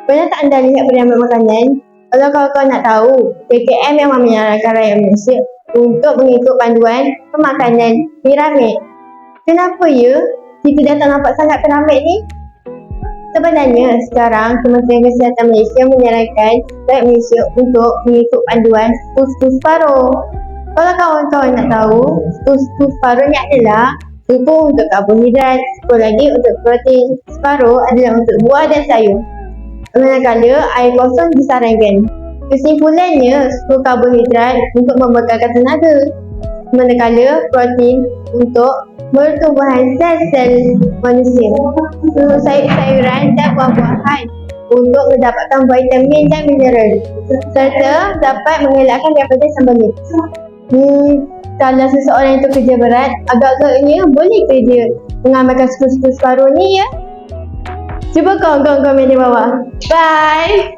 Pernah tak anda lihat penyampaian makanan? Kalau kau nak tahu, KKM memang menyarankan rakyat Malaysia untuk mengikut panduan pemakanan piramid. Kenapa ya kita dah tak nampak sangat piramid ni? Sebenarnya sekarang Kementerian Kesihatan Malaysia menyarankan rakyat Malaysia untuk mengikut panduan Pusparo. Kalau kawan-kawan nak tahu, Pusparo ni adalah suku untuk karbohidrat, satu lagi untuk protein, separuh adalah untuk buah dan sayur. Manakala air kosong disarankan. Kesimpulannya, suku karbohidrat untuk membekalkan tenaga, manakala protein untuk pertumbuhan sel-sel manusia. Susu sayur-sayuran dan buah-buahan untuk mendapatkan vitamin dan mineral serta dapat mengelakkan daripada sambal. Kalau seseorang itu kerja berat, agak-agaknya boleh kerja mengamalkan suku-suku separuh ni ya. Cuba komen di bawah. Bye!